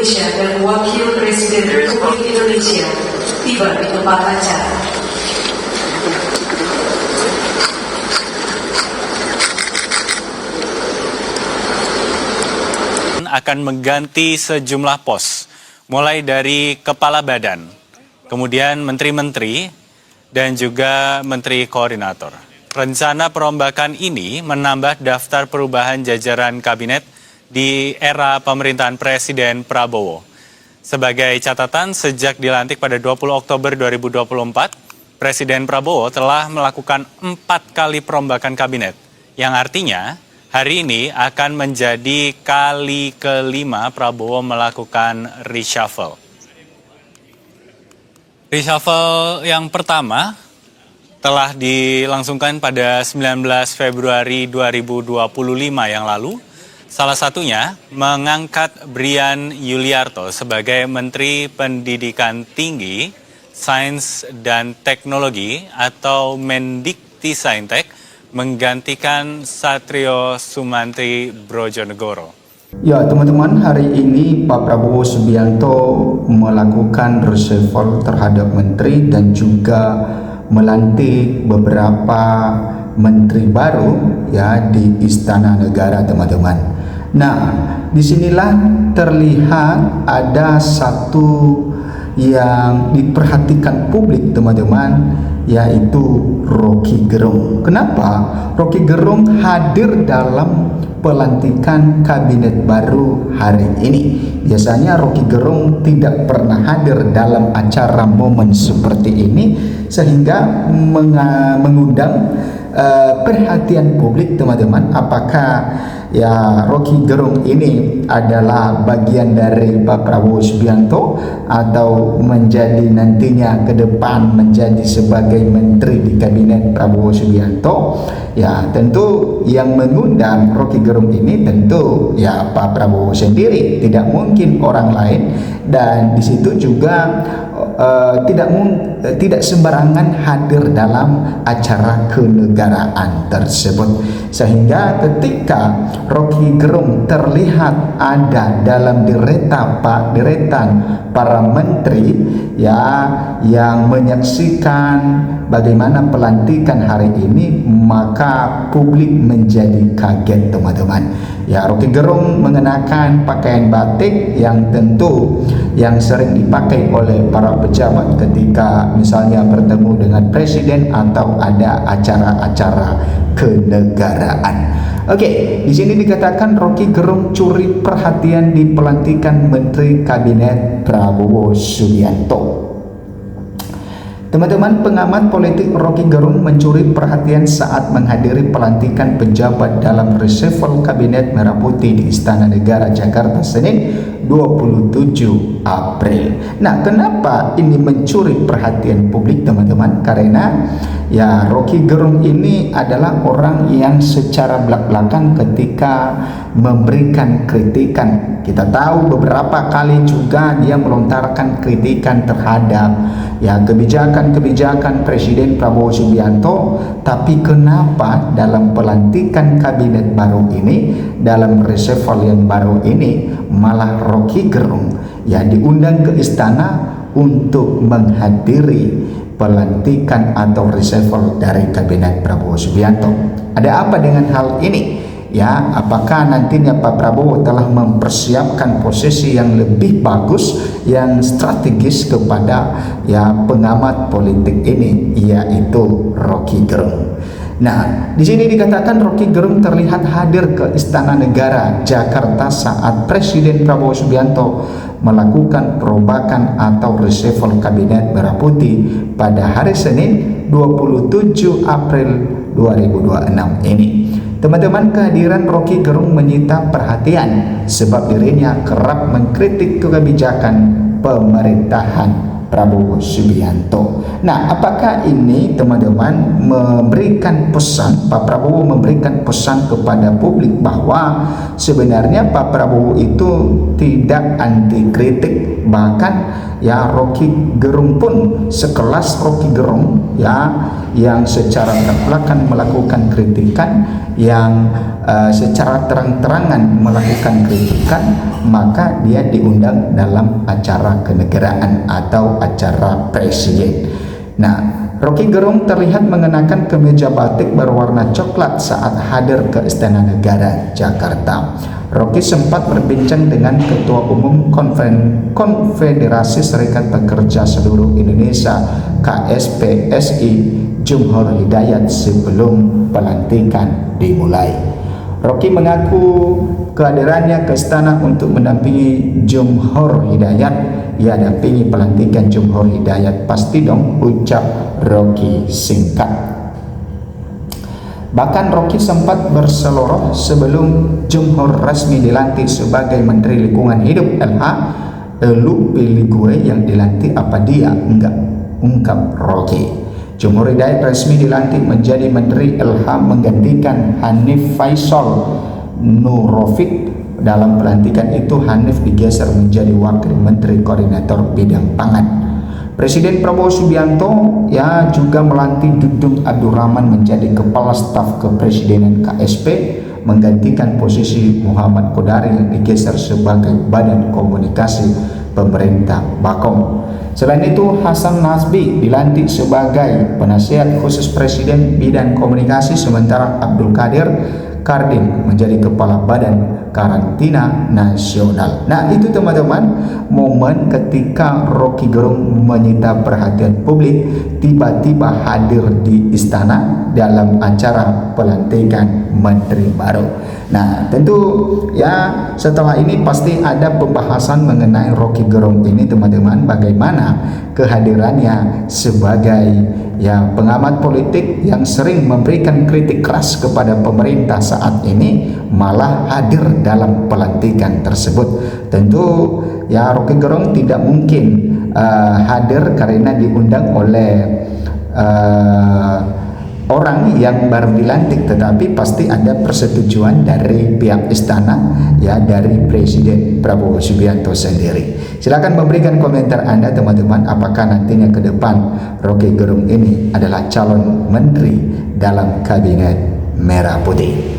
Indonesia dan Wakil Presiden Republik Indonesia tiba di tempat acara. Akan mengganti sejumlah pos, mulai dari kepala badan, kemudian menteri-menteri, dan juga menteri koordinator. Rencana perombakan ini menambah daftar perubahan jajaran kabinet di era pemerintahan Presiden Prabowo. Sebagai catatan, sejak dilantik pada 20 Oktober 2024, Presiden Prabowo telah melakukan 4 kali perombakan kabinet, yang artinya hari ini akan menjadi kali kelima Prabowo melakukan reshuffle. Reshuffle yang pertama telah dilangsungkan pada 19 Februari 2025 yang lalu. Salah satunya mengangkat Brian Yuliarto sebagai Menteri Pendidikan Tinggi, Sains dan Teknologi atau Mendiktisaintek, menggantikan Satrio Sumantri Brojonegoro. Ya teman-teman, hari ini Pak Prabowo Subianto melakukan reshuffle terhadap menteri dan juga melantik beberapa menteri baru ya di Istana Negara, teman-teman. Nah, disinilah terlihat ada satu yang diperhatikan publik, teman-teman, yaitu Rocky Gerung. Kenapa Rocky Gerung hadir dalam pelantikan kabinet baru hari ini? Biasanya Rocky Gerung tidak pernah hadir dalam acara momen seperti ini, sehingga mengundang perhatian publik, teman-teman. Apakah ya Rocky Gerung ini adalah bagian dari Pak Prabowo Subianto atau menjadi nantinya ke depan menjadi sebagai menteri di kabinet Prabowo Subianto? Ya tentu yang mengundang Rocky Gerung ini tentu ya Pak Prabowo sendiri, tidak mungkin orang lain. Dan di situ juga tidak sembarangan hadir dalam acara kenegaraan tersebut, sehingga ketika Rocky Gerung terlihat ada dalam deretan para menteri ya yang menyaksikan bagaimana pelantikan hari ini, maka publik menjadi kaget, teman-teman. Ya, Rocky Gerung mengenakan pakaian batik yang tentu yang sering dipakai oleh para pejabat ketika misalnya bertemu dengan presiden atau ada acara-acara kenegaraan. Oke, di sini dikatakan Rocky Gerung curi perhatian di pelantikan Menteri Kabinet Prabowo Subianto. Teman-teman, pengamat politik Rocky Gerung mencuri perhatian saat menghadiri pelantikan pejabat dalam reshuffle Kabinet Merah Putih di Istana Negara Jakarta Senin 27 April. Nah, kenapa ini mencuri perhatian publik, teman-teman? Karena ya Rocky Gerung ini adalah orang yang secara belak-belakan ketika memberikan kritikan. Kita tahu beberapa kali juga dia melontarkan kritikan terhadap ya kebijakan Presiden Prabowo Subianto. Tapi kenapa dalam pelantikan kabinet baru ini, dalam reshuffle yang baru ini, malah Rocky Gerung yang diundang ke istana untuk menghadiri pelantikan atau reshuffle dari kabinet Prabowo Subianto? Ada apa dengan hal ini? Ya, apakah nantinya Pak Prabowo telah mempersiapkan posisi yang lebih bagus, yang strategis kepada ya pengamat politik ini, yaitu Rocky Gerung. Nah, di sini dikatakan Rocky Gerung terlihat hadir ke Istana Negara Jakarta saat Presiden Prabowo Subianto melakukan perombakan atau reshuffle Kabinet Merah Putih pada hari Senin 27 April 2026 ini. Teman-teman, kehadiran Rocky Gerung menyita perhatian sebab dirinya kerap mengkritik kebijakan pemerintahan Prabowo Subianto. Nah, apakah ini teman-teman memberikan pesan, Pak Prabowo memberikan pesan kepada publik bahwa sebenarnya Pak Prabowo itu tidak anti kritik, bahkan ya Rocky Gerung pun sekelas Rocky Gerung ya yang secara belak-belakan melakukan kritikan, yang secara terang-terangan melakukan kritikan, maka dia diundang dalam acara kenegaraan atau acara presiden. Nah, Rocky Gerung terlihat mengenakan kemeja batik berwarna coklat saat hadir ke Istana Negara Jakarta. Rocky sempat berbincang dengan Ketua Umum Konfederasi Serikat Pekerja Seluruh Indonesia KSPSI Jumhor Hidayat sebelum pelantikan dimulai. Rocky mengaku kehadirannya ke istana untuk mendampingi Jumhor Hidayat. Ia dampingi pelantikan Jumhor Hidayat, pasti dong, ucap Rocky singkat. Bahkan Rocky sempat berseloroh sebelum Jumhor resmi dilantik sebagai Menteri Lingkungan Hidup LH. Lu pilih gue yang dilantik apa dia? Enggak, ungkap Rocky. Jumhor Hidayat resmi dilantik menjadi Menteri LH menggantikan Hanif Faisal Nurofik. Dalam pelantikan itu Hanif digeser menjadi Wakil Menteri Koordinator Bidang Pangan. Presiden Prabowo Subianto ya juga melantik Dudung Abdurrahman menjadi Kepala Staf Kepresidenan KSP, menggantikan posisi Muhammad Kodari yang digeser sebagai Badan Komunikasi Pemerintah Bakom. Selain itu, Hasan Nasbi dilantik sebagai Penasihat Khusus Presiden Bidang Komunikasi, sementara Abdul Qadir Karding menjadi Kepala Badan Karantina Nasional. Nah, itu teman-teman momen ketika Rocky Gerung menyita perhatian publik, tiba-tiba hadir di istana dalam acara pelantikan menteri baru. Nah, tentu ya setelah ini pasti ada pembahasan mengenai Rocky Gerung ini teman-teman, bagaimana kehadirannya sebagai ya pengamat politik yang sering memberikan kritik keras kepada pemerintah saat ini malah hadir dalam pelantikan tersebut. Tentu ya Rocky Gerung tidak mungkin hadir karena diundang oleh orang yang baru dilantik, tetapi pasti ada persetujuan dari pihak istana ya, dari Presiden Prabowo Subianto sendiri. Silakan memberikan komentar Anda teman-teman, apakah nantinya ke depan Rocky Gerung ini adalah calon menteri dalam kabinet Merah Putih.